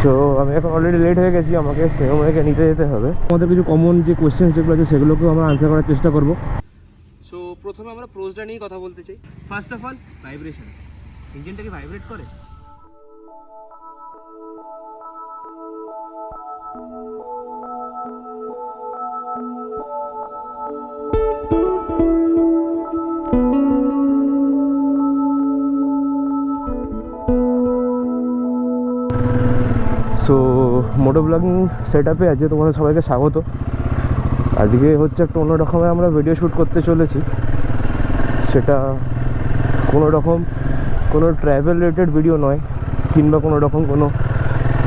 So আমি এখন already late হয়ে গেছি, আমাকে স্নেহময়কে নিতে যেতে হবে। আমাদের কিছু কমন যে কোয়েশ্চেন যেগুলো আছে সেগুলোকেও আমরা আনসার করার চেষ্টা করবো। সো প্রথমে আমরা প্রোজটা নিয়ে কথা বলতে চাই। ফার্স্ট অফ অল ভাইব্রেশন, ইঞ্জিনটা কি ভাইব্রেট করে? সো মোটো ব্লগিং সেট আপে আজকে তোমাদের সবাইকে স্বাগত। আজকে হচ্ছে একটা অন্য রকমের আমরা ভিডিও শ্যুট করতে চলেছি। সেটা কোনো ট্র্যাভেল রিলেটেড ভিডিও নয়, কিংবা কোনো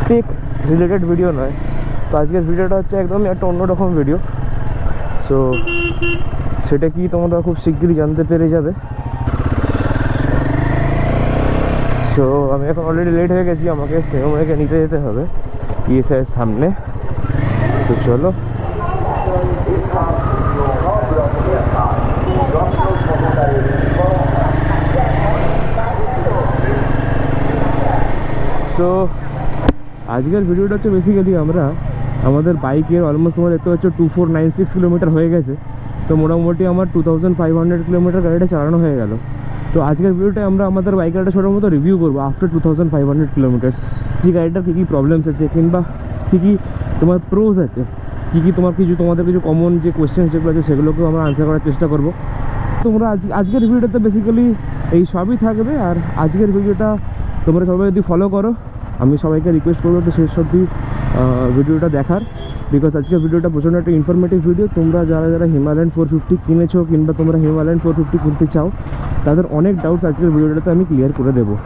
টেক রিলেটেড ভিডিও নয়। তো আজকের ভিডিওটা হচ্ছে একদমই একটা অন্যরকম ভিডিও। সো সেটা কি তোমরা খুব শিগগিরই জানতে পেরে যাবে। সো আমি এখন অলরেডি লেট হয়ে গেছি, আমাকে স্নেহময়কে নিতে যেতে হবে ইএসআইয়ের সামনে। তো চলো। সো আজকের ভিডিওটা হচ্ছে বেসিক্যালি আমাদের বাইকের অলমোস্ট তোমার দেখতে পাচ্ছ 2496 কিলোমিটার হয়ে গেছে। তো মোটামুটি আমার 2500 কিলোমিটার গাড়িটা চালানো হয়ে গেল। তো আজকের ভিডিওটায় আমরা আমাদের বাইকের একটা ছোটো মতো রিভিউ করবো আফটার 2500 কিলোমিটার্স। যে গাড়িটার কী কী প্রবলেমস আছে, কিংবা কী কী তোমার প্রোজ আছে, তোমাদের কিছু কমন যে কোয়েশ্চেন যেগুলো আছে সেগুলোকেও আমরা আনসার করার চেষ্টা করবো। তোমরা আজকের ভিডিওটাতে বেসিক্যালি এই সবই থাকবে। আর আজকের ভিডিওটা তোমরা সবাই যদি ফলো করো, আমি সবাইকে রিকোয়েস্ট করবো তো শেষ অবধি ভিডিওটা দেখার। বিকজ আজকের ভিডিওটা প্রচণ্ড একটা ইনফরমেটিভ ভিডিও। তোমরা যারা হিমালয়ান 450 কিনেছো, কিংবা তোমরা হিমালয়ান 450 কিনতে চাও, তাদের অনেক ডাউটস আজকের ভিডিওটাতে আমি ক্লিয়ার করে দেবো।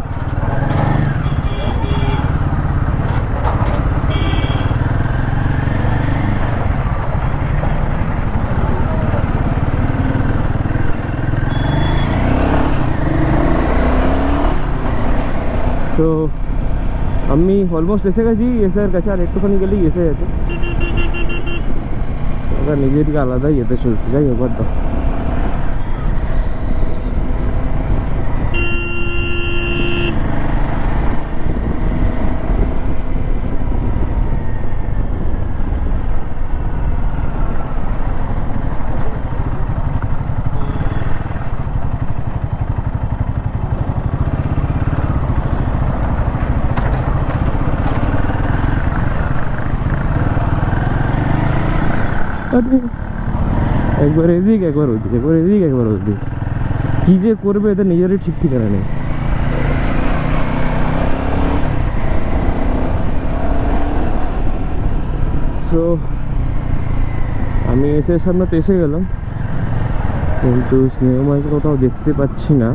তো আমি অলমোস্ট এসে গেছি এসআইয়ের কাছে, আর একটুখানি গেলেই এসে গেছে। ওরা নিজেরকে আলাদাই যেতে চলছে। যাই একবার তো একবার এদিক একবার ওদিক, একবার এদিক একবার ওদিক, কী যে করবে এদের নিজেরই ঠিক ঠিকানা নেই। তো আমি এসের সামনে তো এসে গেলাম, কিন্তু স্নেহময়কে কোথাও দেখতে পাচ্ছি না।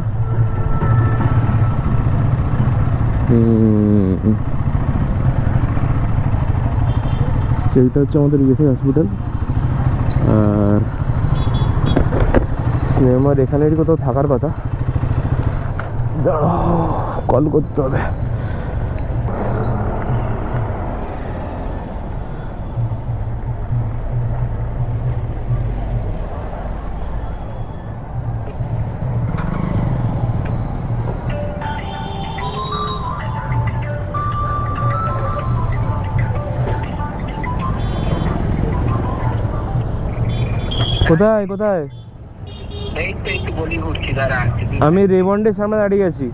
সেইটা হচ্ছে আমাদের ইএসআই হসপিটাল। আর স্নেহময়ের এখানেরই কোথাও থাকার কথা। কল করতে হবে। কোথায় কোথায়? আমি রেমন্ডের সামনে দাঁড়িয়ে আছি।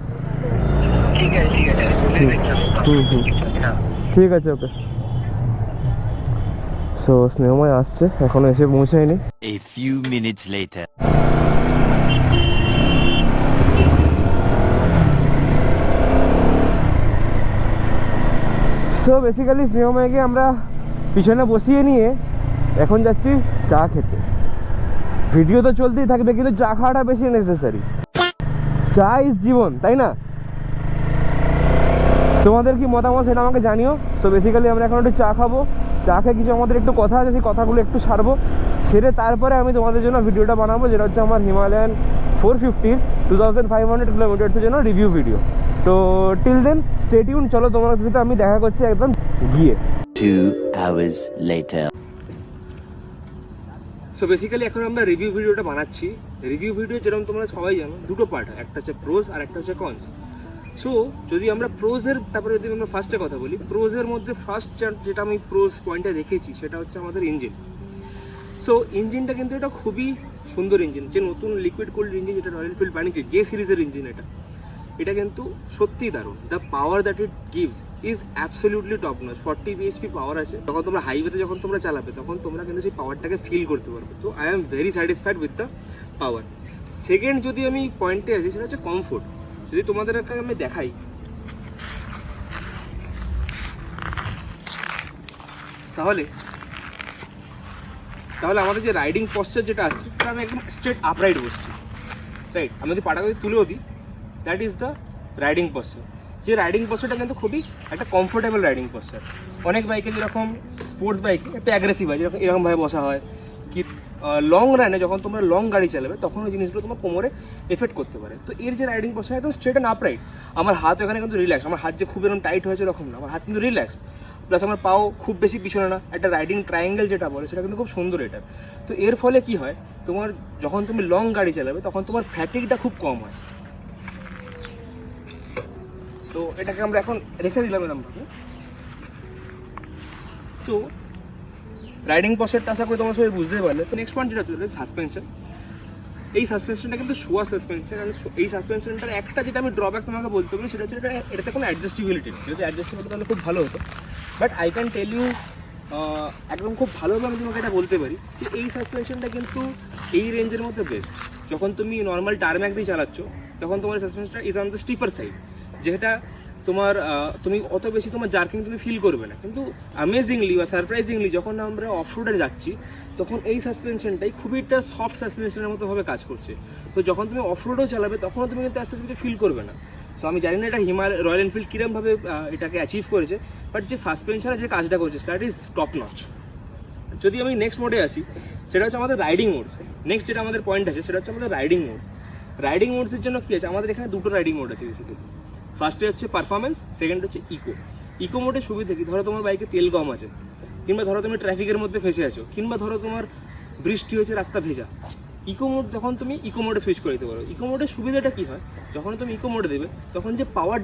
ঠিক আছে, ওকে। সো স্নেহময় আসছে, এখনো এসে পৌঁছায়নি। A few minutes later. So basically স্নেহময়কে আমরা পিছনে বসিয়ে নিয়ে এখন যাচ্ছি চা খেতে। ভিডিও তো চলতেই থাকবে, কিন্তু চা খাওয়াটা বেশি নেসেসারি। চা ইজ জীবন, তাই না? তোমাদের কি মতামত সেটা আমাকে জানিও। সো বেসিক্যালি আমরা এখন একটু চা খাবো। চা খেয়ে কিছু আমাদের একটু কথা আছে, সেই কথাগুলো একটু সারবো। সেরে তারপরে আমি তোমাদের জন্য ভিডিওটা বানাবো, যেটা হচ্ছে আমার হিমালয়ান 450 2500 কিলোমিটার্সের জন্য রিভিউ ভিডিও। তো টিল দেন স্টে টিউন। চলো তোমাদের সাথে আমি দেখা করছি একদম গিয়ে। 2 hours later. সো বেসিক্যালি এখন আমরা রিভিউ ভিডিওটা বানাচ্ছি। রিভিউ ভিডিও যেরকম তোমরা সবাই জানো, দুটো পার্ট, একটা হচ্ছে প্রোস আর একটা হচ্ছে কনস। সো যদি আমরা প্রোজের ব্যাপারে যদি আমরা ফার্স্টে কথা বলি, প্রোজের মধ্যে ফার্স্ট যেটা আমি প্রোজ পয়েন্টে রেখেছি সেটা হচ্ছে আমাদের ইঞ্জিন। সো ইঞ্জিনটা কিন্তু এটা খুবই সুন্দর ইঞ্জিন, যে নতুন লিকুইড কুলড ইঞ্জিন যেটা রয়্যাল এনফিল্ড বানিয়েছে, যে সিরিজের ইঞ্জিন এটা কিন্তু সত্যিই দারুণ। The power that it gives is absolutely top notch. 40 bhp পাওয়ার আছে, যখন তোমরা হাইওয়েতে যখন তোমরা চালাবে তখন তোমরা কিন্তু সেই পাওয়ারটাকে ফিল করতে পারবে। তো I am very satisfied with the power. Second যদি আমি পয়েন্টে আছি সেটা হচ্ছে কমফোর্ট। যদি তোমাদেরকে আমি দেখাই, তাহলে আমাদের যে রাইডিং পশ্চার যেটা আসছে সেটা আমি একদম স্ট্রেট আপরাইট বসছি, রাইট। আমি যদি পাটাকে তুলেও দিই, that is the riding posture. যে রাইডিং পশ্চারটা কিন্তু খুবই একটা কমফোর্টেবল রাইডিং পশ্চার। অনেক বাইকে যেরকম স্পোর্টস বাইকে একটু অ্যাগ্রেসিভ হয়, যেরকম এরকমভাবে বসা হয়, কি লং রানে যখন তোমরা লং গাড়ি চালাবে তখন ওই জিনিসগুলো তোমার কোমরে এফেক্ট করতে পারে। তো এর যে রাইডিং পশ্চার একদম স্ট্রেট অ্যান্ড আপরাইট। আমার হাত এখানে কিন্তু রিল্যাক্স, আমার হাত যে খুব এরকম টাইট হয়েছে এরকম না, আমার হাত কিন্তু রিল্যাক্সড। প্লাস আমার পাও খুব বেশি পিছনে না, একটা রাইডিং ট্রায়াঙ্গেল যেটা বলে সেটা কিন্তু খুব সুন্দর এটা। তো এর ফলে কি হয়, তোমার যখন তুমি লং গাড়ি চালাবে তখন তোমার ফ্যাটিকটা খুব কম হয়। তো এটাকে আমরা এখন রেখে দিলাম এরকমভাবে। তো রাইডিং পশ্চারটা আশা করি তোমার সবাই বুঝতেই পারলে। তো নেক্সট পয়েন্ট যেটা হচ্ছে সাসপেনশন। এই সাসপেনশনটা কিন্তু শোয়া সাসপেনশন। এই সাসপেনশনটার একটা যেটা আমি ড্রব্যাক তোমাকে বলতে পারি সেটা হচ্ছে এটাতে কোনো অ্যাডজাস্টেবিলিটি নেই। যদি অ্যাডজাস্টেবিলিটি তাহলে খুব ভালো হতো, but I can tell you একদম খুব ভালোভাবে আমি তোমাকে এটা বলতে পারি যে এই সাসপেনশনটা কিন্তু এই রেঞ্জের মধ্যে বেস্ট। যখন তুমি নর্মাল টারম্যাক দিয়ে চালাচ্ছ তখন তোমার সাসপেনশনটা ইজ অন দ্য স্টিফার সাইড, যেটা তোমার তুমি অত বেশি তোমার জার্কিং তুমি ফিল করবে না। কিন্তু অ্যামেজিংলি বা সারপ্রাইজিংলি যখন আমরা অফ রোডে যাচ্ছি তখন এই সাসপেনশনটাই খুবই একটা সফট সাসপেনশনের মতো ভাবে কাজ করছে। তো যখন তুমি অফ রোডেও চালাবে তখনও তুমি কিন্তু আস্তে আস্তে ফিল করবে না। সো আমি জানি না এটা রয়্যাল এনফিল্ড কীরকমভাবে এটাকে অ্যাচিভ করেছে, বাট যে সাসপেনশনে যে কাজটা করছে দ্যাট ইজ টপ নচ। যদি আমি নেক্সট মোডে আসি সেটা হচ্ছে আমাদের রাইডিং মোডস। নেক্সট যেটা আমাদের পয়েন্ট আছে সেটা হচ্ছে আমাদের রাইডিং মোডস। রাইডিং মোডসের জন্য কী আছে, আমাদের এখানে দুটো রাইডিং মোড আছে বেসিক্যালি। ফার্স্টে হচ্ছে পারফরমেন্স, সেকেন্ড হচ্ছে ইকো। ইকো মোডের সুবিধা কি, ধরো তোমার বাইকে তেল কম আছে, কিংবা ধরো তুমি ট্রাফিকের মধ্যে ফেসে আছো, কিংবা ধরো তোমার বৃষ্টি হয়েছে, রাস্তা ভেজা। ইকো মোড যখন তুমি ইকো মোডে সুইচ করে দিতে পারো। ইকো মোডের সুবিধাটা কী হয়, যখন তুমি ইকো মোডে দেবে তখন যে পাওয়ার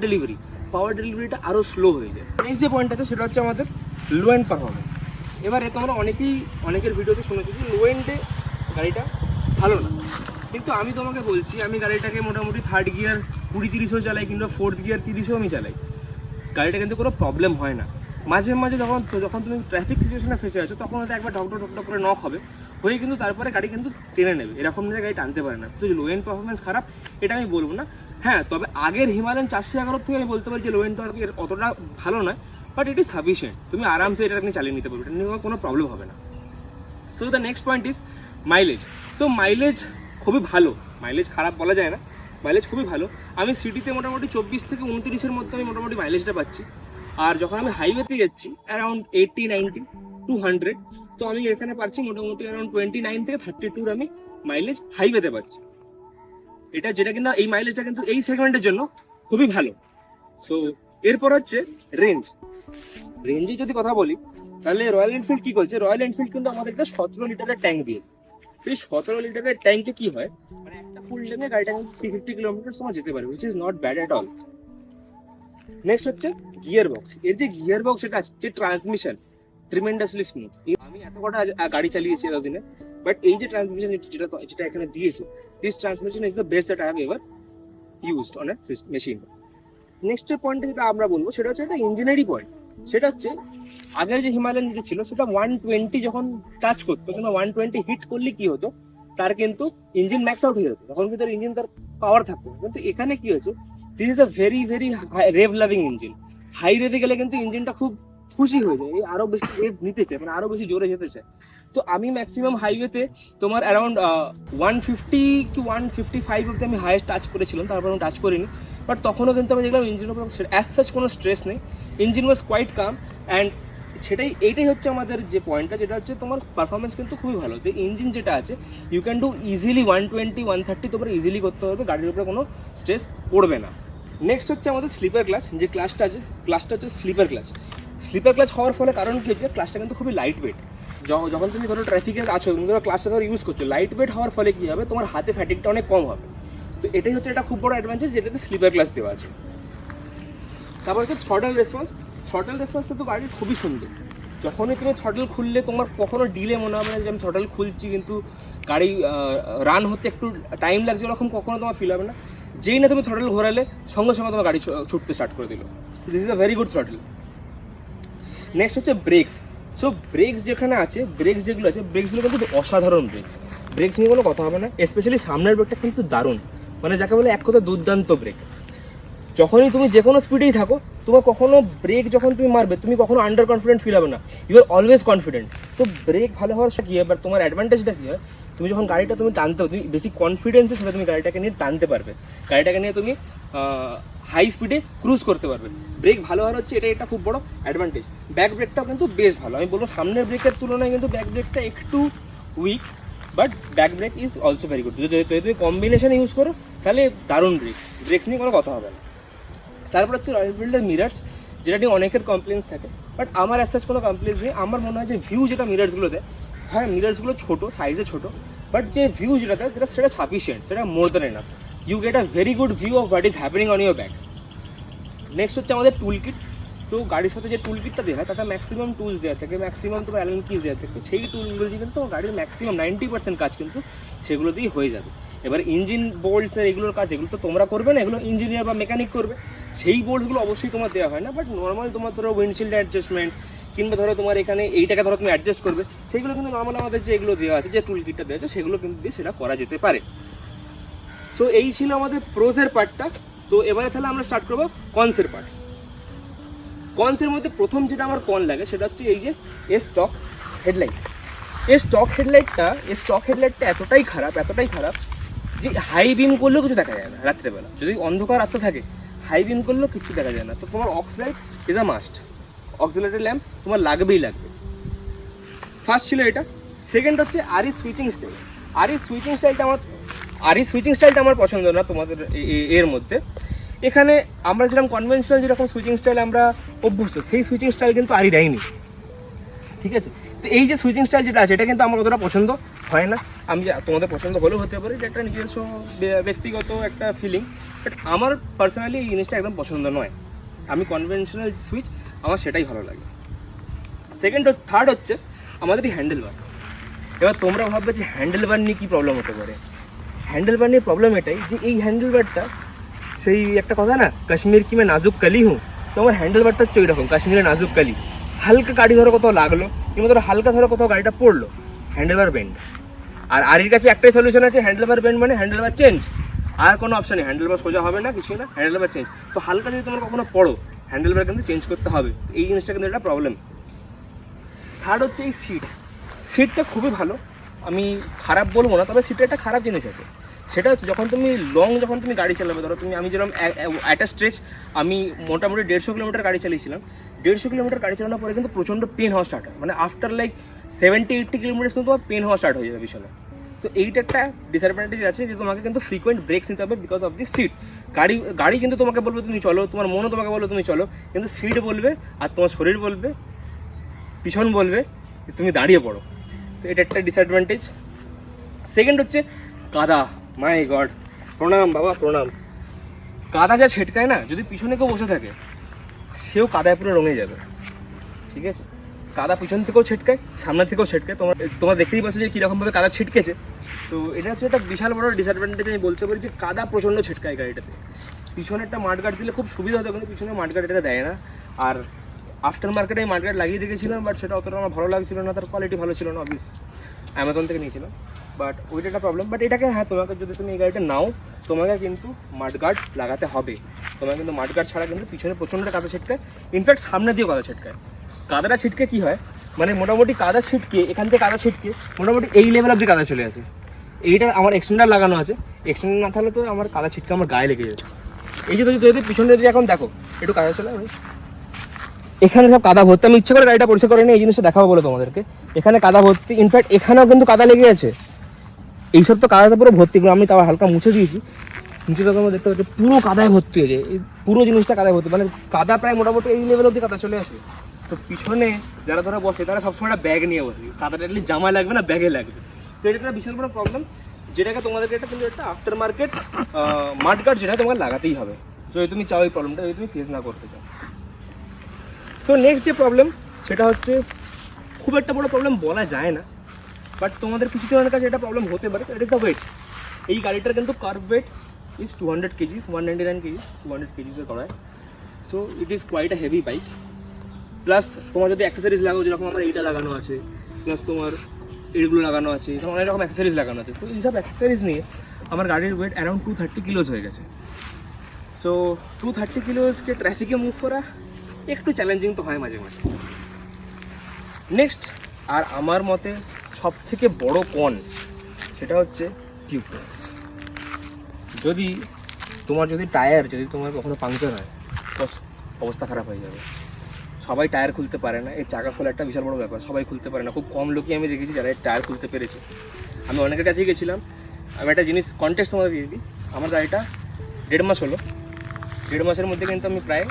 ডেলিভারিটা আরও স্লো হয়ে যায়। নেক্সট যে পয়েন্ট আছে সেটা হচ্ছে আমাদের লো এন্ড পারফরমেন্স। এবারে তোমরা অনেকের ভিডিওতে শুনেছো যে লো এন্ডে গাড়িটা ভালো না, কিন্তু আমি তোমাকে বলছি আমি গাড়িটাকে মোটামুটি থার্ড গিয়ার 20-30ও চালাই, কিংবা ফোর্থ গিয়ার 30ও আমি চালাই, গাড়িটা কিন্তু কোনো প্রবলেম হয় না। মাঝে মাঝে যখন তুমি ট্রাফিক সিচুয়েশনে ফেসে আছো তখন হয়তো একবার ঢক করে নক হবে, হয়ে কিন্তু তারপরে গাড়ি কিন্তু টেনে নেবে, এরকম নিয়ে গাড়ি টানতে পারে না। তো লো এন্ড পারফরমেন্স খারাপ এটা আমি বলবো না। হ্যাঁ, তবে আগের হিমালয়ান 411 থেকে আমি বলতে পারি যে লো এন্ড পারফরমেন্স অতটা ভালো নয়, বাট ইট ইজ সাফিসিয়েন্ট। তুমি আরামসে এটা নিয়ে চালিয়ে নিতে পারবে, এটা নিয়ে কোনো প্রবলেম হবে না। So the next point is mileage. তো মাইলেজ খুবই ভালো, মাইলেজ খারাপ বলা যায় না, মাইলেজ খুবই ভালো। আমি সিটিতে মোটামুটি 24 থেকে 29-এর মধ্যে আমি মোটামুটি মাইলেজটা পাচ্ছি। আর যখন আমি হাইওয়েতে যাচ্ছি অ্যারাউন্ড 80, 90 to 100, তো আমি এখানে পাচ্ছি মোটামুটি অ্যারাউন্ড 29 থেকে 32 আমি মাইলেজ হাইওয়েতে পাচ্ছি। এটা যেটা কিনা এই মাইলেজটা কিন্তু এই সেগমেন্টের জন্য খুবই ভালো। সো এরপর হচ্ছে রেঞ্জে যদি কথা বলি তাহলে রয়্যাল এনফিল্ড কি করছে, রয়্যাল এনফিল্ড কিন্তু আমাদের একটা 17 লিটারের ট্যাঙ্ক দিয়ে। এই 17 লিটারের ট্যাঙ্কে কি হয়, মানে একটা ফুল ট্যাঙ্কে গাড়িটা 350 কিলোমিটার সময় যেতে পারে, which is not bad at all. Next হচ্ছে গিয়ার বক্স। এর যে গিয়ার বক্স এটা আছে, যে ট্রান্সমিশন ট্রিমেন্ডাসলি স্মুথ। আমি এত কটা গাড়ি চালিয়েছি এতদিনে, বাট এই যে ট্রান্সমিশন যেটা এখানে দিয়েছে, this transmission is the best that I have ever used on a machine. Next point যেটা আমরা বলবো সেটা হচ্ছে একটা ইঞ্জিনিয়ারিং পয়েন্ট। সেটা হচ্ছে আগের যে হিমালয়ান যেটা ছিল সেটা 120 যখন টাচ করতো, কিংবা 120 হিট করলে কি হতো, তার কিন্তু ইঞ্জিন ম্যাক্স আউট হয়ে যেত, তখন কিন্তু ইঞ্জিন তার পাওয়ার থাকতো। কিন্তু এখানে কি হয়েছে, this is a very rev loving engine. High রেভে গেলে কিন্তু ইঞ্জিনটা খুব খুশি হয়ে যায়, আরো বেশি রেভ নিতে চায়, মানে আরো বেশি জোরে যেতে চায়। তো আমি ম্যাক্সিমাম হাইওয়েতে তোমার অ্যারাউন্ড 150 কি 155 অব্দি আমি হাইয়েস্ট টাচ করেছিলাম, তারপর আমি টাচ করিনি। বাট তখনও কিন্তু আমি দেখলাম ইঞ্জিনের উপর অ্যাজ সাচ কোনো স্ট্রেস নেই, engine was quite calm. And এইটাই হচ্ছে আমাদের যে পয়েন্টটা, যেটা হচ্ছে তোমার পারফরমেন্স কিন্তু খুবই ভালো। তো ইঞ্জিন যেটা আছে ইউ ক্যান ডু ইজিলি 120, 130 তোমরা ইজিলি করতে পারবে, গাড়ির উপরে কোনো স্ট্রেস পড়বে না। নেক্সট হচ্ছে আমাদের স্লিপার ক্লাচ। যে ক্লাচটা হচ্ছে স্লিপার ক্লাচ হওয়ার ফলে কারণ কি হচ্ছে, ক্লাচটা কিন্তু খুবই লাইট ওয়েট। যখন তুমি ধরো ট্রাফিকে আছো এবং ধরো ক্লাচটা ধরো ইউজ করছো, লাইট ওয়েট হওয়ার ফলে কি হবে, তোমার হাতে ফ্যাটিকটা অনেক কম হবে। তো এটাই হচ্ছে একটা খুব বড় অ্যাডভান্টেজ যেটাতে স্লিপার ক্লাচ দেওয়া আছে। তারপর হচ্ছে থ্রটল রেসপন্স কিন্তু গাড়ির খুবই সুন্দর। যখনই তুমি থ্রটল খুললে তোমার কখনো ডিলে মনে হবে না যে আমি থ্রটল খুলছি কিন্তু গাড়ি রান হতে একটু টাইম লাগছে, ওরকম কখনো তোমার ফিল হবে না। যেই না তুমি থ্রটল ঘোরালে সঙ্গে সঙ্গে তোমার গাড়ি ছুটতে স্টার্ট করে দিল। This is a very good throttle. Next হচ্ছে ব্রেকস। সো ব্রেকস যেখানে আছে, ব্রেকস যেগুলো আছে, ব্রেকসগুলো কিন্তু অসাধারণ ব্রেকস নিয়ে কোনো কথা হবে না। স্পেশালি সামনের ব্রেকটা কিন্তু দারুণ, মানে যাকে বলে এক কথা দুর্দান্ত ব্রেক। যখনই তুমি যে কোনো স্পিডেই থাকো, তোমার কখনো ব্রেক যখন তুমি মারবে তুমি কখনো আন্ডার কনফিডেন্ট ফিল হবে না, ইউ আর অলওয়েজ কনফিডেন্ট। তো ব্রেক ভালো হওয়ার সাথে কী হয়, বাট তোমার অ্যাডভান্টেজটা কী হয়, তুমি যখন গাড়িটা তুমি টানতে তুমি বেশি কনফিডেন্সের সাথে তুমি গাড়িটাকে নিয়ে টানতে পারবে, গাড়িটাকে নিয়ে তুমি হাই স্পিডে ক্রুজ করতে পারবে। ব্রেক ভালো হওয়ার হচ্ছে এটা খুব বড় অ্যাডভান্টেজ। ব্যাক ব্রেকটাও কিন্তু বেশ ভালো, আমি বলবো সামনের ব্রেকের তুলনায় কিন্তু ব্যাক ব্রেকটা একটু weak, but back brake is also very good. যদি তুমি কম্বিনেশন ইউজ করো তাহলে দারুণ ব্রেকস নিয়ে কোনো কথা হবে না। তারপর হচ্ছে রয়্যাল এনফিল্ডের মিরার্স, যেটা নিয়ে অনেকের কমপ্লেন্স থাকে, বাট আমার অ্যাজ কোনো কমপ্লেন্স নেই। আমার মনে হয় যে ভিউ যেটা মিরার্সগুলো দেয়, হ্যাঁ মিরার্সগুলো ছোটো সাইজে ছোটো, বাট যে ভিউ যেটা দেয় সেটা সাফিসিয়েন্ট, সেটা more than enough. You get a very good view of what is happening on your back. Next হচ্ছে আমাদের টুল কিট। তো গাড়ির সাথে যে টুল কিটটা দেওয়া হয় তাতে ম্যাক্সিমাম টুলস দেওয়া থাকে, ম্যাক্সিমাম তোমার অ্যালেন কিজ দেওয়া থাকে। সেই টুলগুলো দিয়ে কিন্তু গাড়ির ম্যাক্সিমাম 90% কাজ কিন্তু সেগুলো দিয়েই হয়ে যাবে। এবার ইঞ্জিন বোল্টস এগুলোর কাজ এগুলো তো তোমরা করবে না, এগুলো ইঞ্জিনিয়ার বা মেকানিক করবে। সেই বোল্টসগুলো অবশ্যই তোমার দেওয়া হয় না, বাট নর্মাল তোমার ধরো উইন্ডশিল্ড অ্যাডজাস্টমেন্ট কিংবা ধরো তোমার এখানে এইটাকে ধরো তুমি অ্যাডজাস্ট করবে, সেগুলো কিন্তু নর্মাল আমাদের যে এগুলো দেওয়া আছে, যে টুল কিটটা দেওয়া আছে, সেগুলো কিন্তু দিয়ে সেটা করা যেতে পারে। সো এই ছিল আমাদের প্রোজের পার্টটা। তো এবারে তাহলে আমরা স্টার্ট করবো কনসের পার্ট। কনসের মধ্যে প্রথম যেটা আমার কন লাগে সেটা হচ্ছে এই যে স্টক হেডলাইট। স্টক হেডলাইটটা এতটাই খারাপ যে হাই বিম করলেও কিছু দেখা যায় না রাত্রেবেলা। যদি অন্ধকার রাস্তা থাকে হাই বিম করলেও কিছু দেখা যায় না। তো তোমার aux light is a must, auxiliary lamp তোমার লাগবেই। ফার্স্ট ছিল এটা। সেকেন্ড হচ্ছে আরই সুইচিং স্টাইলটা আমার পছন্দ না তোমাদের এর মধ্যে। এখানে আমরা যেরকম কনভেনশনাল যেরকম সুইচিং স্টাইল আমরা অভ্যস্ত, সেই সুইচিং স্টাইল কিন্তু আরই দেয়নি, ঠিক আছে। তো এই যে সুইচিং স্টাইল যেটা আছে এটা কিন্তু আমার অতটা পছন্দ হয় না। আমি তোমাদের পছন্দ হলেও হতে পারে, এটা একটা নিজস্ব ব্যক্তিগত একটা ফিলিং, বাট আমার পার্সোনালি এই জিনিসটা একদম পছন্দ নয়। আমি কনভেনশনাল সুইচ আমার সেটাই ভালো লাগে। থার্ড হচ্ছে আমাদের এই হ্যান্ডেল বার। এবার তোমরা ভাববে যে হ্যান্ডেল বার নিয়ে কী প্রবলেম হতে পারে। হ্যান্ডেল বার নিয়ে প্রবলেম এটাই যে এই হ্যান্ডেল বারটা সেই একটা কথা না, কাশ্মীর কি मैं নাজুক কালি হুঁ, তো আমার হ্যান্ডেল বারটা হচ্ছে ওই রকম কাশ্মীরের নাজুক কালি। হালকা গাড়ি ধরো কোথাও লাগলো কিংবা ধরো হালকা ধরো কোথাও গাড়িটা পড়লো, হ্যান্ডেল বার বেন্ড। আর আরির কাছে একটাই সলিউশন আছে, হ্যান্ডেল বার বেন্ড মানে হ্যান্ডেল বার চেঞ্জ, আর কোনো অপশন নেই। হ্যান্ডেল বার সোজা হবে না, কিছুই না, হ্যান্ডেল বার চেঞ্জ। তো হালকা যদি তোমার কখনো পড়ো হ্যান্ডেল বার কিন্তু চেঞ্জ করতে হবে, এই জিনিসটা কিন্তু একটা প্রবলেম। থার্ড হচ্ছে এই সিটটা খুবই ভালো, আমি খারাপ বলবো না, তবে সিটে একটা খারাপ জিনিস আছে। সেটা হচ্ছে যখন তুমি গাড়ি চালাবে, ধরো আমি যেরকম অ্যাট আ স্ট্রেচ আমি মোটামুটি 150 কিলোমিটার গাড়ি চালিয়েছিলাম। 150 কিলোমিটার গাড়ি চালানোর পরে কিন্তু প্রচণ্ড পেন হওয়া স্টার্ট হয়, মানে আফটার লাইক 70-80 কিলোমিটার কিন্তু পেন হওয়া স্টার্ট হয়ে যাবে পিছনে। তো এইটা একটা ডিসঅ্যাডভান্টেজ আছে যে তোমাকে কিন্তু ফ্রিকোয়েন্ট ব্রেকস নিতে হবে বিকজ অফ দি সিট। গাড়ি কিন্তু তোমাকে বলবে তুমি চলো, তোমার মনও তোমাকে বলবে তুমি চলো, কিন্তু সিট বলবে আর তোমার শরীর বলবে, পিছন বলবে তুমি দাঁড়িয়ে পড়ো। তো এটা একটা ডিসঅ্যাডভান্টেজ। সেকেন্ড হচ্ছে কাদা। মাই গড, প্রণাম বাবা প্রণাম। কাদা যা ছেটকায় না, যদি পিছনে কেউ বসে থাকে সেও কাদায় পুরো রঙে যাবে, ঠিক আছে। কাদা পিছন থেকেও ছেটকায়, সামনে থেকেও ছেটকায়, তোমরা দেখতেই পাচ্ছ যে কীরকমভাবে কাদা ছিটকেছে। তো এটা হচ্ছে একটা বিশাল বড় ডিসঅ্যাডভান্টেজ আমি বলতে পারি যে কাদা প্রচণ্ড ছেটকায় গাড়িটাতে। পিছনে একটা মাঠগার্ড দিলে খুব সুবিধা হতো, কিন্তু পিছনে মাঠগার্ড এটা দেয় না। আর আফটার মার্কেটে আমি মাঠগার্ড লাগিয়ে রেখেছিলাম, বাট সেটা অতটা আমার ভালো লাগছিল না, তার কোয়ালিটি ভালো ছিল না, অবভিয়াসলি অ্যামাজন থেকে নিয়েছিলাম, বাট ওইটা একটা প্রবলেম। বাট এটাকে হ্যাঁ, তোমাকে যদি তুমি এই গাড়িটা নাও তোমাকে কিন্তু মাঠগার্ড লাগাতে হবে। তোমাকে কিন্তু মাঠগার্ড ছাড়া কিন্তু পিছনে প্রচণ্ড কাদা ছিটকায়, ইনফ্যাক্ট সামনে দিয়েও কাদা ছিটকায়। কাদাটা ছিটকে কী হয়, মানে মোটামুটি কাদা ছিটকে এখান থেকে কাদা ছিটকে মোটামুটি এই লেভেল অব্দি কাদা চলে আসে। এইটা আমার এক্সটেন্ডার লাগানো আছে, এক্সটেন্ডার না থাকলে তো আমার কাদা ছিটকে আমার গায়ে লেগে যেত। এই যে যদি পিছনে যদি এখন দেখো একটু কাদা চলে, এখানে সব কাদা ভর্তি। আমি ইচ্ছা করে গাড়িটা পরিষ্কার করে নিই এই জিনিসটা দেখাবো বলে তোমাদেরকে। এখানে কাদা ভর্তি, ইনফ্যাক্ট এখানেও কিন্তু কাদা লেগে আছে। এইসব তো কাদাতে পুরো ভর্তি, আমি তাও হালকা মুছে দিয়েছি। নিচেটা তোমরা দেখতে পাচ্ছ পুরো কাদায় ভর্তি হয়েছে, এই পুরো জিনিসটা কাদায় ভর্তি, মানে কাদা প্রায় মোটামুটি এই লেভেল অব্দি কাদা চলে আসে। তো পিছনে যারা ধরা বসে তারা সবসময় একটা ব্যাগ নিয়ে বসে, কাদাটা অ্যাটলিস্ট জামায় লাগবে না, ব্যাগে লাগবে। তো এটা একটা বিশাল বড় প্রবলেম, যেটাকে তোমাদেরকে এটা কিন্তু একটা আফটার মার্কেট মাঠগার্ড যেটা তোমাকে লাগাতেই হবে। যদি তুমি চাও এই প্রবলেমটা যদি তুমি ফেস না করতে চাও। সো নেক্সট যে প্রবলেম সেটা হচ্ছে খুব একটা বড় প্রবলেম বলা যায় না, বাট তোমাদের কিছু জনের কাছে এটা প্রবলেম হতে পারে, ইট ইস দ্য ওয়েট। এই গাড়িটার কিন্তু kerb weight is 200 kgs, 199 kgs, 200 কেজিসের করায়। So it is quite a heavy bike. Plus তোমার যদি অ্যাক্সেসরিজ লাগাও, যেরকম আমার এইটা লাগানো আছে, প্লাস তোমার এগুলো লাগানো আছে, এরকম অনেক রকম অ্যাক্সেসরিজ লাগানো আছে। তো এইসব অ্যাক্সেসরিজ নিয়ে আমার গাড়ির ওয়েট অ্যারাউন্ড 230 কিলোস হয়ে গেছে। সো 230 কিলোসকে ট্রাফিকে মুভ করা একটু চ্যালেঞ্জিং তো হয় মাঝে মাঝে। নেক্সট, আর আমার মতে সব থেকে বড় কন সেটা হচ্ছে টিউব টায়ার্স। যদি টায়ার যদি তোমার কখনো পাংচার হয়, অবস্থা খারাপ হয়ে যাবে। সবাই টায়ার খুলতে পারে না, এই চাকা খোলা একটা বিশাল বড় ব্যাপার, সবাই খুলতে পারে না। খুব কম লোকই আমি দেখেছি যারা এই টায়ার খুলতে পেরেছে। আমি অনেকের কাছেই গেছিলাম। আমি একটা জিনিস কন্টেক্সট তোমাদের দিয়ে দিই, আমার গাড়িটা 1.5 মাস হলো। 1.5 মাসের মধ্যে কিন্তু আমি প্রায়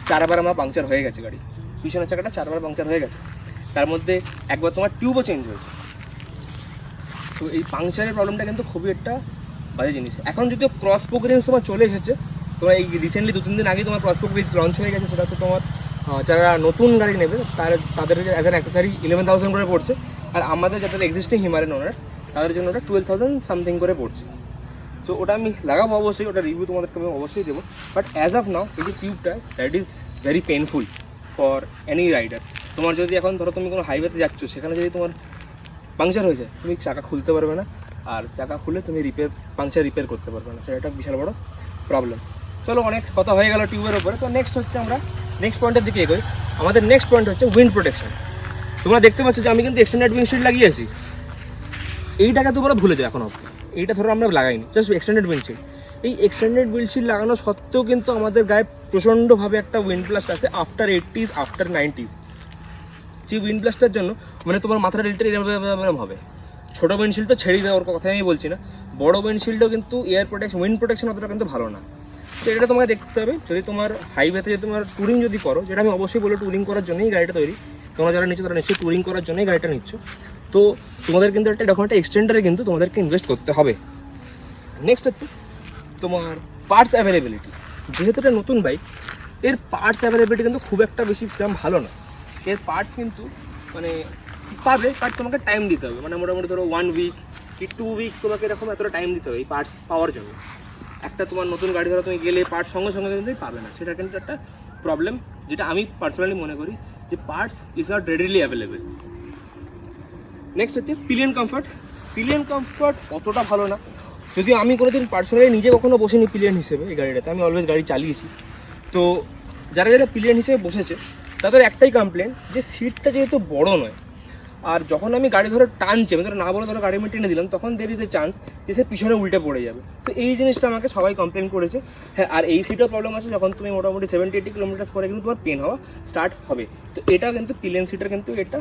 4 বার আমার পাংচার হয়ে গেছে গাড়ি, পিছনের চাকাটা 4 বার পাংচার হয়ে গেছে। তার মধ্যে একবার তোমার টিউবও চেঞ্জ হয়েছে। তো এই পাংচারের প্রবলেমটা কিন্তু খুবই একটা বাজে জিনিস। এখন যদিও ক্রস স্পোক রিমস তোমার চলে এসেছে, তোমার এই রিসেন্টলি 2-3 দিন আগে তোমার ক্রস স্পোক রিমস লঞ্চ হয়ে গেছে। সেটা তো তোমার যারা নতুন গাড়ি নেবে তাদের অ্যাজ অ্যান অ্যাক্সেসারি 11,000 করে পড়ছে, আর আমাদের যাদের এক্সিস্টিং হিমালয়ান ওনার্স তাদের জন্য ওটা 12,000 সামথিং করে পড়ছে। সো ওটা আমি লাগাবো অবশ্যই, ওটা রিভিউ তোমাদেরকে আমি অবশ্যই দেবো। বাট অ্যাজ অফ নাও এই যে টিউবটা, that is very painful for any rider. তোমার যদি এখন ধরো তুমি কোনো হাইওয়েতে যাচ্ছ, সেখানে যদি তোমার পাংচার হয়ে যায়, তুমি চাকা খুলতে পারবে না, আর চাকা খুলে তুমি পাংচার রিপেয়ার করতে পারবে না। সেটা একটা বিশাল বড় প্রবলেম। চলো, অনেক কথা হয়ে গেল টিউবের উপরে। তো নেক্সট হচ্ছে আমরা নেক্সট পয়েন্টের দিকে এগোই। আমাদের নেক্সট পয়েন্ট হচ্ছে উইন্ড প্রোটেকশন। তোমরা দেখতে পাচ্ছ যে আমি কিন্তু এক্সটেন্ডেড উইন্ডশিল্ড লাগিয়েছি। এইটাকে তোমরা ভুলে যাও এখন অবধি, এইটা ধরো আমরা লাগাইনি, জাস্ট এক্সটেন্ডেড উইন্ডশিল্ড। এই এক্সটেন্ডেড উইন্ডশিল্ড লাগানো সত্ত্বেও কিন্তু আমাদের গায়ে প্রচণ্ডভাবে একটা উইন্ড ব্লাস্ট আসে আফটার 80s, আফটার 90s। যে উইন্ড ব্লাস্টের জন্য মানে তোমার মাথাটা রিলটা এরকম হবে। ছোটো উইন্ডশিল্ড তো ছেড়েই দেওয়ার কথাই আমি বলছি না, বড় উইন্ডশিল্ডও কিন্তু উইন্ড প্রোটেকশন অতটা কিন্তু ভালো না। তো এটা তোমাকে দেখতে হবে। যদি তোমার হাইওয়েতে যদি তোমার ট্যুরিং যদি করো, যেটা আমি অবশ্যই বলবো ট্যুরিং করার জন্যই গাড়িটা তৈরি, তোমরা যারা নিচ্ছ তারা নিশ্চয়ই ট্যুরিং করার জন্যই গাড়িটা নিচ্ছ, তো তোমাদের কিন্তু এরকম একটা এক্সটেন্ডারে কিন্তু তোমাদেরকে ইনভেস্ট করতে হবে। নেক্সট হচ্ছে তোমার পার্টস অ্যাভেলেবিলিটি। যেহেতু এটা নতুন বাইক, এর পার্টস অ্যাভেলেবিলিটি কিন্তু খুব একটা বেশি সেরকম ভালো না। এর পার্টস কিন্তু মানে পাবে, বাট তোমাকে টাইম দিতে হবে। মানে মোটামুটি ধরো 1 উইক কি 2 উইকস তোমাকে এরকম এতটা টাইম দিতে হবে এই পার্টস পাওয়ার জন্য। একটা তোমার নতুন গাড়ি ধরো তুমি গেলে পার্টস সঙ্গে সঙ্গে কিন্তু পাবে না, সেটা কিন্তু একটা প্রবলেম, যেটা আমি পার্সোনালি মনে করি যে parts is not readily available. Next হচ্ছে পিলিয়ন কমফর্ট। পিলিয়ন কমফর্ট অতটা ভালো না, যদিও আমি কোনোদিন পার্সোনালি নিজে কখনো বসিনি পিলিয়ন হিসেবে এই গাড়িটাতে, আমি অলওয়েজ গাড়ি চালিয়েছি। তো যারা যারা পিলিয়ন হিসেবে বসেছে তাদের একটাই কমপ্লেন যে সিটটা যেহেতু বড় নয়, আর যখন আমি গাড়ি ধরে টানছি, আমি ধরো না বলে ধরো গাড়ি আমি টেনে দিলাম, তখন দের ইজ এ চান্স যে সে পিছনে উল্টে পড়ে যাবে। তো এই জিনিসটা আমাকে সবাই কমপ্লেন করেছে। হ্যাঁ, আর এই সিটেও প্রবলেম আছে, যখন তুমি মোটামুটি 70-80 কিলোমিটার পরে কিন্তু তোমার পেন হওয়া স্টার্ট হবে। তো এটা কিন্তু পিলিয়ন সিটের কিন্তু এটা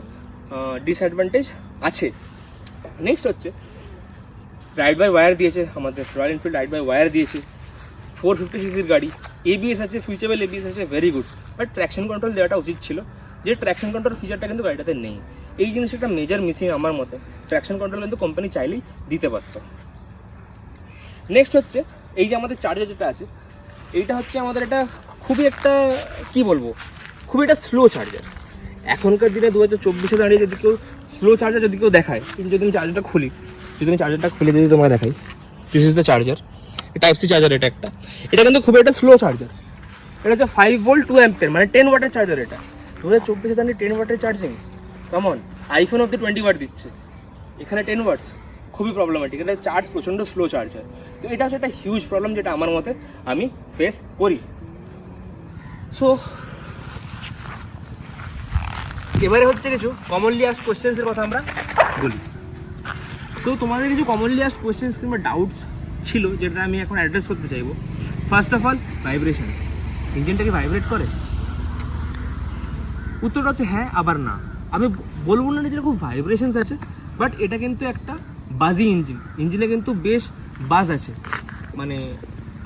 ডিসঅ্যাডভান্টেজ আছে। নেক্সট হচ্ছে রাইড বাই ওয়্যার দিয়েছে, আমাদের Royal Enfield ride by wire দিয়েছে। 450cc গাড়ি, এবিএস আছে, সুইচেবল এবিএস আছে, very good. But traction control দেওয়াটা উচিত ছিল, যে ট্র্যাকশন কন্ট্রোল ফিচারটা কিন্তু গাড়িটাতে নেই। এই জিনিসটা একটা মেজর মিসিং আমার মতে। ট্র্যাকশন কন্ট্রোল কিন্তু কোম্পানি চাইলেই দিতে পারত। নেক্সট হচ্ছে এই যে আমাদের চার্জার যেটা আছে, এইটা হচ্ছে আমাদের এটা খুবই একটা কী বলবো, খুবই একটা স্লো চার্জার। এখনকার দিনে 2024-এ দাঁড়িয়ে যদি কেউ স্লো চার্জার যদি কেউ দেখায়, কিন্তু যদি আমি চার্জারটা খুলি, যদি তোমায় দেখাই, this is the charger, type C charger. এটা কিন্তু খুবই একটা স্লো চার্জার। এটা হচ্ছে 5 ভোল্ট 2 অ্যাম্পিয়ার, মানে 10 ওয়াটের চার্জার। এটা 2024-এ দাঁড়িয়ে 10 ওয়াটের চার্জিং, কেমন? আইফোন অব্দি 20 ওয়াট দিচ্ছে, এখানে 10 ওয়াটস, খুবই প্রবলেমেটিক। এটা চার্জ প্রচণ্ড স্লো চার্জ হয়। তো এটা হচ্ছে একটা হিউজ প্রবলেম, যেটা আমার মতে আমি ফেস করি। সো এবারে হচ্ছে কিছু কমনলি আস্কড কোয়েশ্চেন্সের কথা আমরা বলি। সো তোমাদের কিছু কমনলি আস্কড কোয়েশ্চেন্স কিংবা ডাউটস ছিল, যেটা আমি এখন অ্যাড্রেস করতে চাইবো। First of all, vibrations. ইঞ্জিনটা কি ভাইব্রেট করে? উত্তরটা হচ্ছে হ্যাঁ, আবার না। আমি বলবো না যে খুব ভাইব্রেশনস আছে, বাট এটা কিন্তু একটা বাজি ইঞ্জিনে কিন্তু বেশ বাজ আছে, মানে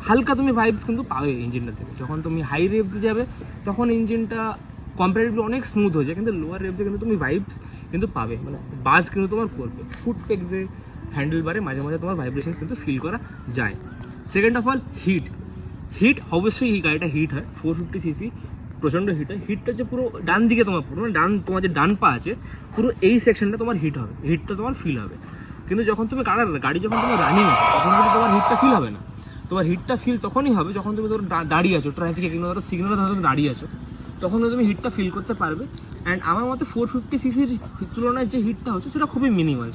হালকা তুমি ভাইবস কিন্তু পাবে ইঞ্জিনটা থেকে। যখন তুমি হাই রেভসে যাবে তখন ইঞ্জিনটা কম্পারেটিভলি অনেক স্মুথ হয়ে যায়, কিন্তু লোয়ার রেভসে কিন্তু তুমি ভাইবস কিন্তু পাবে, মানে বাজ কিন্তু তোমার করবে। ফুট পেক্সে, হ্যান্ডেল বারে মাঝে মাঝে তোমার ভাইব্রেশনস কিন্তু ফিল করা যায়। সেকেন্ড অফ অল, হিট অবশ্যই এই গাড়িটা হিট হয়, 450cc প্রচণ্ড হিট হয়। হিটটা হচ্ছে পুরো ডান দিকে তোমার, পুরো ডান, তোমার যে ডান পা আছে পুরো এই সেকশনটা তোমার হিট হবে, হিটটা তোমার ফিল হবে। কিন্তু যখন তুমি গাড়ি যখন তোমার রানিং আছে তখন কিন্তু তোমার হিটটা ফিল হবে না। তোমার হিটটা ফিল তখনই হবে যখন তুমি ধরো দাঁড়িয়ে আছো ট্রাফিকে, কিংবা ধরো সিগনালে ধরো তুমি দাঁড়িয়ে আছো, তখন তুমি হিটটা ফিল করতে পারবে। অ্যান্ড আমার মতে 450cc তুলনায় যে হিটটা হচ্ছে সেটা খুবই মিনিমাল।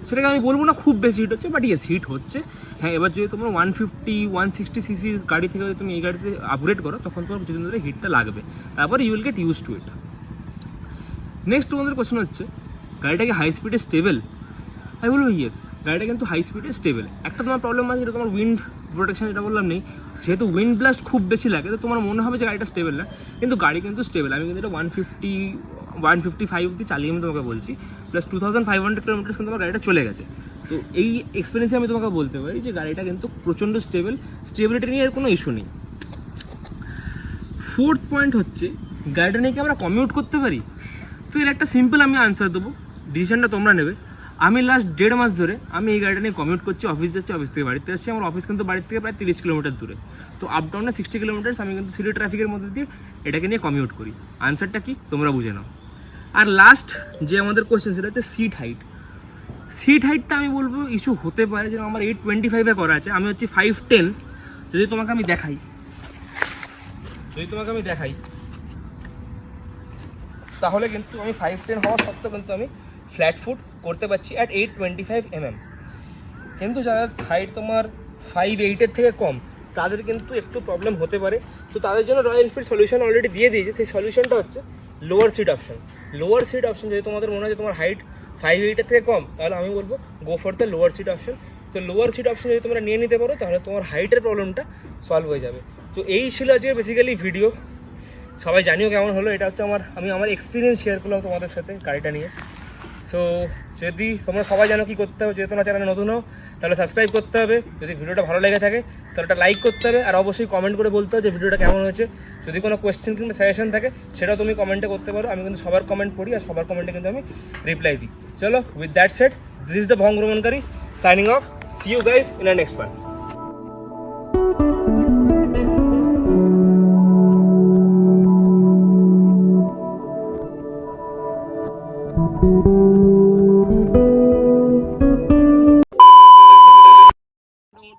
সেটাকে আমি বলবো না খুব বেশি হিট হচ্ছে, বাট ইয়েস হিট হচ্ছে। হ্যাঁ, এবার যদি তোমরা 150-160cc গাড়ি থেকে যদি তুমি এই গাড়িতে আপগ্রেড করো তখন তোমার কিছুদিন ধরে হিটটা লাগবে, তারপর you will get use to it. Next তোমাদের কোশ্চেন হচ্ছে গাড়িটা কি হাই স্পিডে স্টেবল? আমি বলবো ইয়েস, গাড়িটা কিন্তু হাই স্পিডে স্টেবল। একটা তোমার প্রবলেম আছে, যেটা তোমার উইন্ড প্রোটেকশন, এটা বললাম নেই। যেহেতু উইন্ড ব্লাস্ট খুব বেশি লাগে তো তোমার মনে হবে যে গাড়িটা স্টেবল না, কিন্তু গাড়ি কিন্তু স্টেবল। আমি কিন্তু এটা 155 অব্দি চালিয়ে আমি তোমাকে বলছি, প্লাস 2500 কিলোমিটার কিন্তু আমার গাড়িটা চলে গেছে। তো এই এক্সপিরিয়েন্সে আমি তোমাকে বলতে পারি যে গাড়িটা কিন্তু প্রচণ্ড স্টেবল, স্টেবিলিটি নিয়ে এর কোনো ইস্যু নেই। ফোর্থ পয়েন্ট হচ্ছে গাড়িটা নিয়ে কি আমরা কমিউট করতে পারি? তো এর একটা সিম্পল আমি আনসার দেবো, ডিসিশনটা তোমরা নেবে। আমি লাস্ট 1.5 মাস ধরে আমি এই গাড়িটা নিয়ে কমিউট করছি, অফিস যাচ্ছি, অফিস থেকে বাড়িতে আসছি। আমার অফিস কিন্তু বাড়ির থেকে প্রায় 30 কিলোমিটার দূরে। তো আপ ডাউনে 60 কিলোমিটার আমি কিন্তু সিটি ট্রাফিকের মধ্যে দিয়ে এটাকে নিয়ে কমিউট করি। আনসারটা কি তোমরা বুঝে নাও। আর লাস্ট যে আমাদের কোশ্চেন সেটা হচ্ছে সিট হাইট। সিট হাইটটা আমি বলবো ইস্যু হতে পারে, যেরকম আমার 825 করা আছে, আমি হচ্ছে 5'10". যদি তোমাকে আমি দেখাই তাহলে কিন্তু আমি 5'10" হওয়া সত্ত্বেও কিন্তু আমি ফ্ল্যাট ফুট করতে পারছি অ্যাট 825 mm। কিন্তু যারা হাইট তোমার 5'8" থেকে কম তাদের কিন্তু একটু প্রবলেম হতে পারে। তো তাদের জন্য রয়্যাল এনফিল্ড সলিউশন অলরেডি দিয়ে দিয়েছে। সেই সলিউশনটা হচ্ছে lower seat option. Lower seat option যদি তোমাদের মনে হয় যে তোমার হাইট 5'8" থেকে কম, তাহলে আমি বলবো go for the lower seat option. তো লোয়ার সিট অপশন যদি তোমরা নিয়ে নিতে পারো তাহলে তোমার হাইটের প্রবলেমটা সলভ হয়ে যাবে। তো এই ছিল আজকে বেসিক্যালি ভিডিও। সবাই জানিও কেমন হলো। এটা হচ্ছে আমি আমার এক্সপিরিয়েন্স শেয়ার করলাম তোমাদের সাথে গাড়িটা নিয়ে। সো যদি তোমরা সবাই জানো কী করতে হবে, যদি তোমরা চ্যানেলে নতুন হও তাহলে সাবস্ক্রাইব করতে হবে, যদি ভিডিওটা ভালো লেগে থাকে তাহলে একটা লাইক করতে হবে, আর অবশ্যই কমেন্ট করে বলতে হবে যে ভিডিওটা কেমন হয়েছে। যদি কোনো কোয়েশ্চেন কিংবা সাজেশন থাকে সেটাও তুমি কমেন্টে করতে পারো। আমি কিন্তু সবার কমেন্ট পড়ি আর সবার কমেন্টে কিন্তু আমি রিপ্লাই দিই। চলো, with that set, this is the ভং ভ্রমণকারী signing off. See you guys in a next one.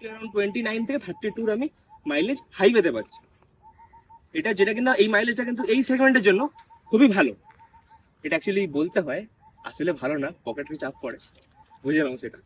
মোটামুটি 29 থেকে 32 আমি মাইলেজ হাইওয়েতে পাচ্ছি। এটা যেটা কিনা এই মাইলেজটা কিন্তু এই সেগমেন্টের জন্য খুবই ভালো। এটা অ্যাকচুয়ালি বলতে হয়, আসলে ভালো না, পকেটে চাপ পড়ে, বুঝে নাও সেটা।